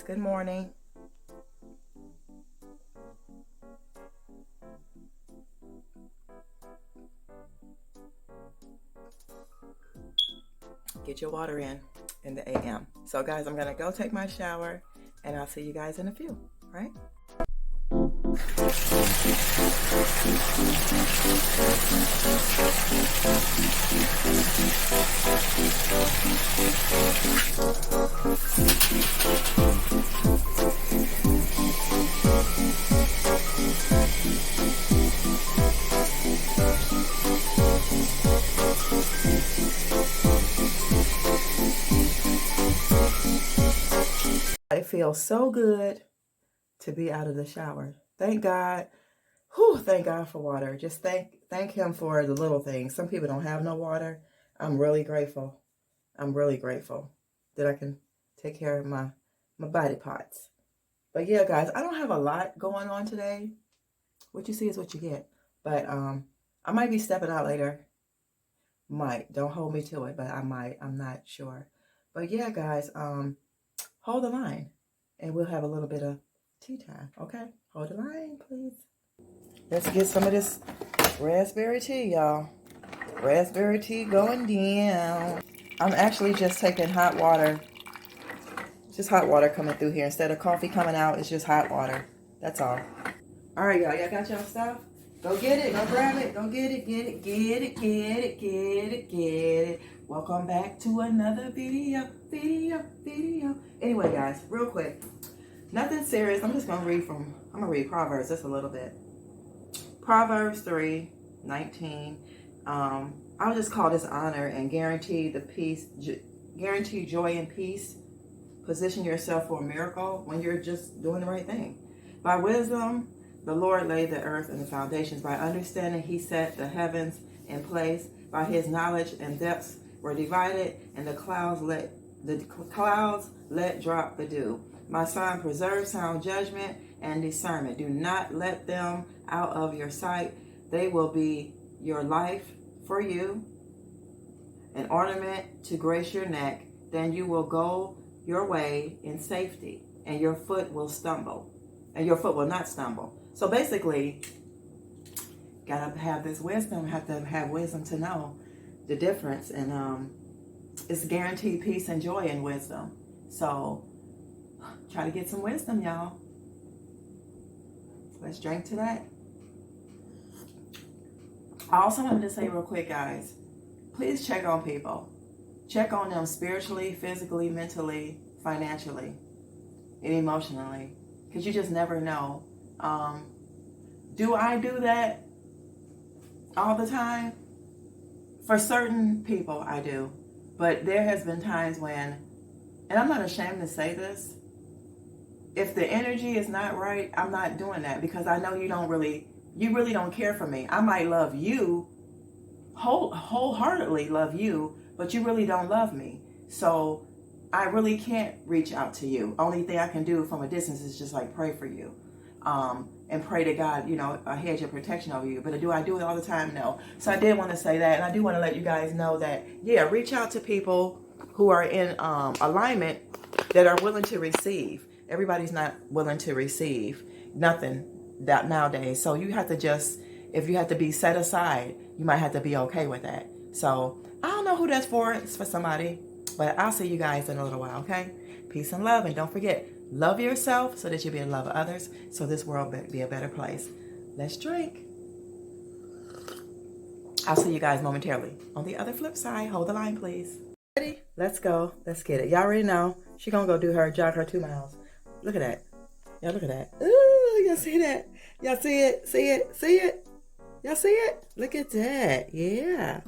guys. Good morning. Get your water in the AM. So guys, I'm gonna go take my shower and I'll see you guys in a few, right? It feels so good to be out of the shower. Thank God. Whew, thank God for water. Just thank him for the little things. Some people don't have no water. I'm really grateful. I'm really grateful that I can take care of my body parts. But yeah, guys, I don't have a lot going on today. What you see is what you get. But I might be stepping out later. Might. Don't hold me to it, but I might. I'm not sure. But yeah, guys, hold the line and we'll have a little bit of tea time, okay? Hold the line, please. Let's get some of this raspberry tea, y'all. Raspberry tea going down. I'm actually just taking hot water. Just hot water coming through here. Instead of coffee coming out, it's just hot water. That's all. All right, y'all. Y'all got y'all stuff? Go get it. Go grab it. Go get it. Get it. Get it. Get it. Get it. Get it. Welcome back to another video. Anyway, guys, real quick. Nothing serious. I'm just going to read Proverbs just a little bit. Proverbs 3:19. I'll just call this honor and guarantee guarantee joy and peace. Position yourself for a miracle when you're just doing the right thing. By wisdom, the Lord laid the earth and the foundations. By understanding, he set the heavens in place. By his knowledge and depths were divided, and the clouds let drop the dew. My son, preserve sound judgment and discernment. Do not let them out of your sight. They will be your life for you, an ornament to grace your neck. Then you will go your way in safety, and your foot will not stumble. So basically, gotta have this wisdom. Have to have wisdom to know the difference, and it's guaranteed peace and joy in wisdom. So try to get some wisdom, y'all. Let's drink to that. I also wanted to say real quick, guys, please check on people. Check on them spiritually, physically, mentally, financially, and emotionally, because you just never know. Do I do that all the time? For certain people, I do. But there has been times when, and I'm not ashamed to say this, if the energy is not right, I'm not doing that, because I know you really don't care for me. I might love you, wholeheartedly love you, but you really don't love me. So I really can't reach out to you. Only thing I can do from a distance is just like pray for you. And pray to God, a hedge of protection over you. But do I do it all the time? No. So I did want to say that, and I do want to let you guys know that, yeah, reach out to people who are in alignment, that are willing to receive. Everybody's not willing to receive nothing that nowadays. So you have to if you have to be set aside, you might have to be okay with that. So I don't know who that's for. It's for somebody. But I'll see you guys in a little while, okay? Peace and love. And don't forget, love yourself so that you'll be able to love others, so this world be a better place. Let's drink. I'll see you guys momentarily. On the other flip side, hold the line, please. Ready? Let's go. Let's get it. Y'all already know. She gonna go jog her 2 miles. Look at that. Y'all look at that. Ooh, y'all see that? Y'all see it? See it? See it? Y'all see it? Look at that. Yeah.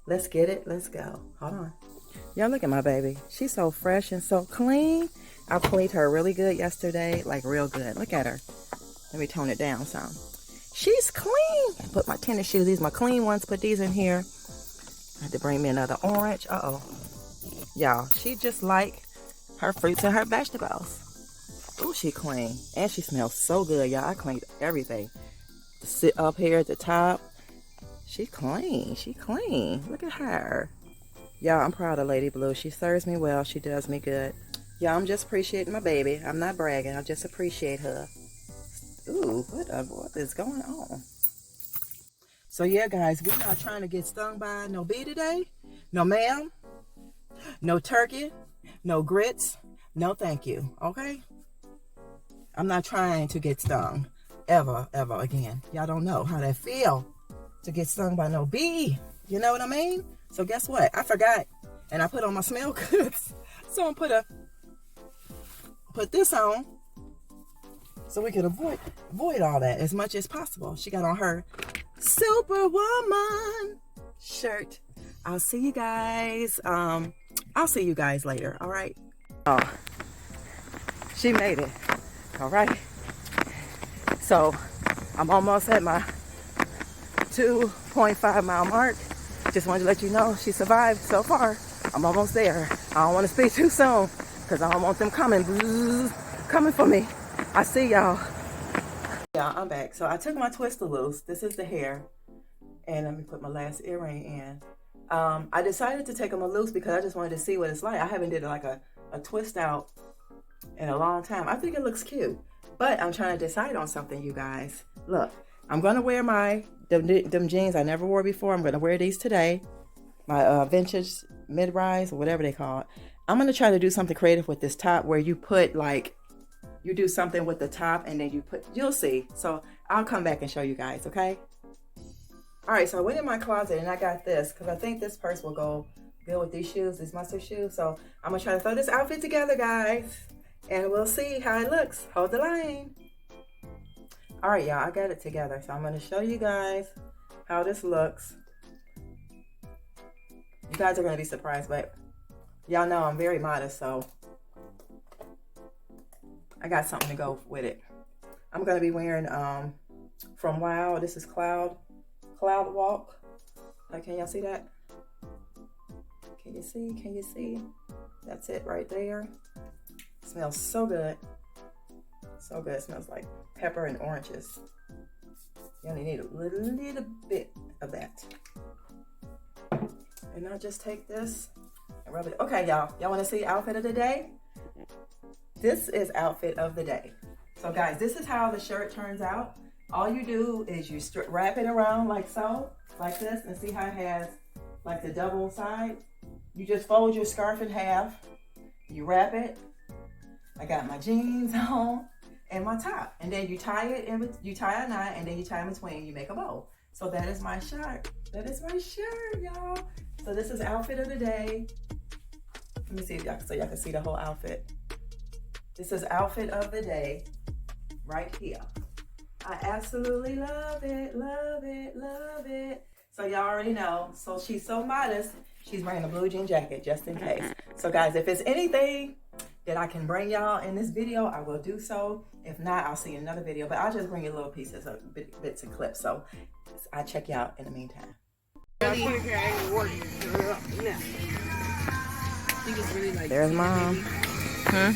Let's get it. Let's go. Hold on. Y'all look at my baby. She's so fresh and so clean. I cleaned her really good yesterday. Like real good. Look at her. Let me tone it down some. She's clean. Put my tennis shoes. These are my clean ones. Put these in here. I had to bring me another orange. Uh-oh. Y'all, she just like her fruits and her vegetables. Ooh, she clean. And she smells so good, y'all. I cleaned everything. To sit up here at the top. She clean. She clean. Look at her. Y'all, I'm proud of Lady Blue. She serves me well. She does me good. Yeah, I'm just appreciating my baby. I'm not bragging. I just appreciate her. Ooh, what is going on? So yeah, guys, we're not trying to get stung by no bee today. No ma'am. No turkey. No grits. No thank you. Okay? I'm not trying to get stung. Ever again. Y'all don't know how that feel to get stung by no bee. You know what I mean? So guess what? I forgot. And I put on my smell goods. So I'm put this on so we can avoid all that as much as possible. She got on her Superwoman shirt. I'll see you guys. I'll see you guys later. All right. Oh, she made it. All right. So I'm almost at my 2.5 mile mark. Just wanted to let you know she survived so far. I'm almost there. I don't want to speak too soon because I don't want them coming for me. I see y'all. Yeah, I'm back. So I took my twister loose. This is the hair. And let me put my last earring in. I decided to take them loose because I just wanted to see what it's like. I haven't did like a twist out in a long time. I think it looks cute. But I'm trying to decide on something, you guys. Look, I'm going to wear them jeans I never wore before. I'm going to wear these today. My vintage mid-rise or whatever they call it. I'm going to try to do something creative with this top where you put like, you do something with the top and then you'll see. So I'll come back and show you guys, okay? All right, so I went in my closet and I got this because I think this purse will go good with these shoes, these mustard shoes. So I'm going to try to throw this outfit together, guys. And we'll see how it looks. Hold the line. All right, y'all, I got it together. So I'm going to show you guys how this looks. You guys are going to be surprised, but y'all know I'm very modest, so I got something to go with it. I'm going to be wearing from Wow. This is Cloud Walk. Can y'all see that? Can you see? Can you see? That's it right there. It smells so good. So good. It smells like pepper and oranges. You only need a little bit of that. And I'll just take this and rub it. Okay, y'all. Y'all want to see outfit of the day? This is outfit of the day. So guys, this is how the shirt turns out. All you do is you wrap it around like so, like this, and see how it has like the double side. You just fold your scarf in half. You wrap it. I got my jeans on and my top, and then you tie it in. You tie a knot, and then you tie in between. You make a bow. So that is my shirt. That is my shirt, y'all. So this is outfit of the day. Let me see if y'all can see the whole outfit. This is outfit of the day, right here. I absolutely love it, love it, love it. So y'all already know. So she's so modest. She's wearing a blue jean jacket just in case. So guys, if it's anything that I can bring y'all in this video, I will do so. If not, I'll see you in another video. But I'll just bring you little pieces of bits and clips. So I'll check you out in the meantime. There's Mom. Huh?